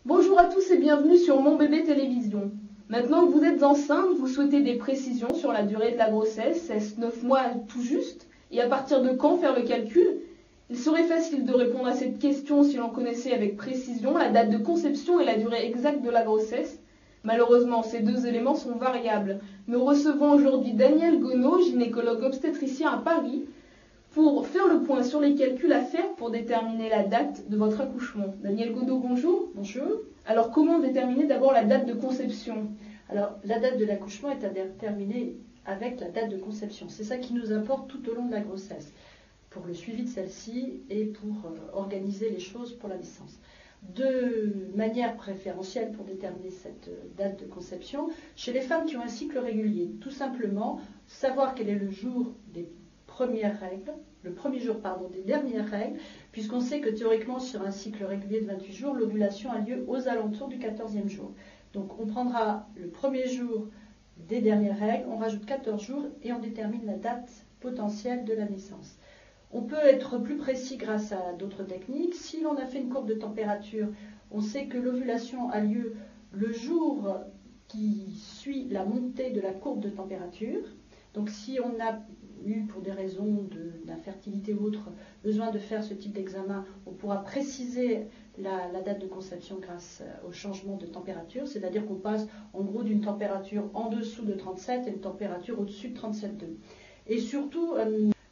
Bonjour à tous et bienvenue sur Mon Bébé Télévision. Maintenant que vous êtes enceinte, vous souhaitez des précisions sur la durée de la grossesse, est-ce 9 mois tout juste? Et à partir de quand faire le calcul? Il serait facile de répondre à cette question si l'on connaissait avec précision la date de conception et la durée exacte de la grossesse. Malheureusement, ces deux éléments sont variables. Nous recevons aujourd'hui Daniel Gonneau, gynécologue obstétricien à Paris, pour faire le point sur les calculs à faire pour déterminer la date de votre accouchement. Daniel Gonneau, bonjour. Bonjour. Alors, comment déterminer d'abord la date de conception? Alors, la date de l'accouchement est à déterminer avec la date de conception. C'est ça qui nous importe tout au long de la grossesse, pour le suivi de celle-ci et pour organiser les choses pour la naissance. Deux manières préférentielles pour déterminer cette date de conception. Chez les femmes qui ont un cycle régulier, tout simplement, savoir quel est le jour des premières règles, le premier jour des dernières règles, puisqu'on sait que théoriquement sur un cycle régulier de 28 jours, l'ovulation a lieu aux alentours du 14e jour. Donc on prendra le premier jour des dernières règles, on rajoute 14 jours et on détermine la date potentielle de la naissance. On peut être plus précis grâce à d'autres techniques. Si l'on a fait une courbe de température, on sait que l'ovulation a lieu le jour qui suit la montée de la courbe de température. Donc si on a eu, pour des raisons d'infertilité ou autre, besoin de faire ce type d'examen, on pourra préciser la date de conception grâce au changement de température, c'est-à-dire qu'on passe en gros d'une température en dessous de 37 à une température au-dessus de 37,2. Et surtout,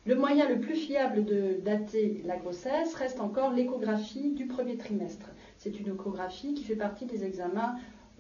le moyen le plus fiable de dater la grossesse reste encore l'échographie du premier trimestre. C'est une échographie qui fait partie des examens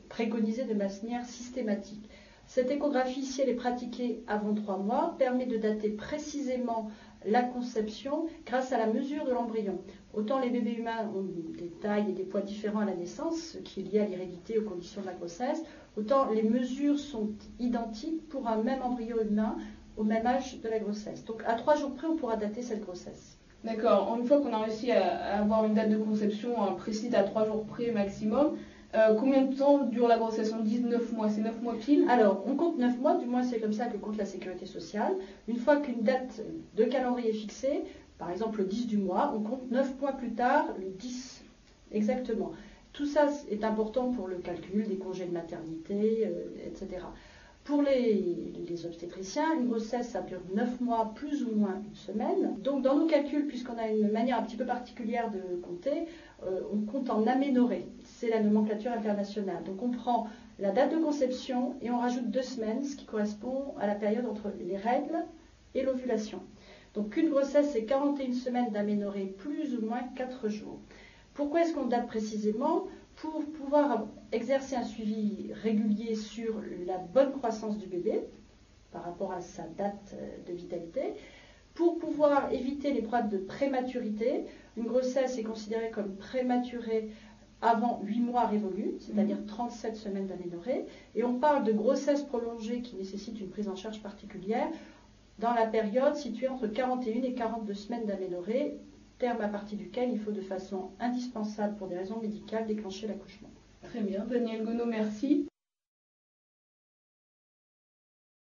préconisés de manière systématique. Cette échographie, si elle est pratiquée avant 3 mois, permet de dater précisément la conception grâce à la mesure de l'embryon. Autant les bébés humains ont des tailles et des poids différents à la naissance, ce qui est lié à l'hérédité, aux conditions de la grossesse, autant les mesures sont identiques pour un même embryon humain au même âge de la grossesse. Donc à 3 jours près, on pourra dater cette grossesse. D'accord. Une fois qu'on a réussi à avoir une date de conception précise à 3 jours près maximum, combien de temps dure la grossesse? On dit 9 mois, c'est 9 mois pile? Alors, on compte 9 mois, du moins c'est comme ça que compte la sécurité sociale. Une fois qu'une date de calendrier est fixée, par exemple le 10 du mois, on compte 9 mois plus tard, le 10 exactement. Tout ça est important pour le calcul des congés de maternité, etc. Pour les obstétriciens, une grossesse, ça dure 9 mois, plus ou moins une semaine. Donc dans nos calculs, puisqu'on a une manière un petit peu particulière de compter, on compte en aménorrhée. C'est la nomenclature internationale. Donc on prend la date de conception et on rajoute 2 semaines, ce qui correspond à la période entre les règles et l'ovulation. Donc une grossesse, c'est 41 semaines d'aménorrhée, plus ou moins 4 jours. Pourquoi est-ce qu'on date précisément? Pour pouvoir exercer un suivi régulier sur la bonne croissance du bébé par rapport à sa date de vitalité, pour pouvoir éviter les problèmes de prématurité. Une grossesse est considérée comme prématurée avant 8 mois révolus, c'est-à-dire 37 semaines d'aménorrhée, et on parle de grossesse prolongée qui nécessite une prise en charge particulière dans la période située entre 41 et 42 semaines d'aménorrhée, terme à partir duquel il faut de façon indispensable pour des raisons médicales déclencher l'accouchement. Très bien, Daniel Gonneau, merci.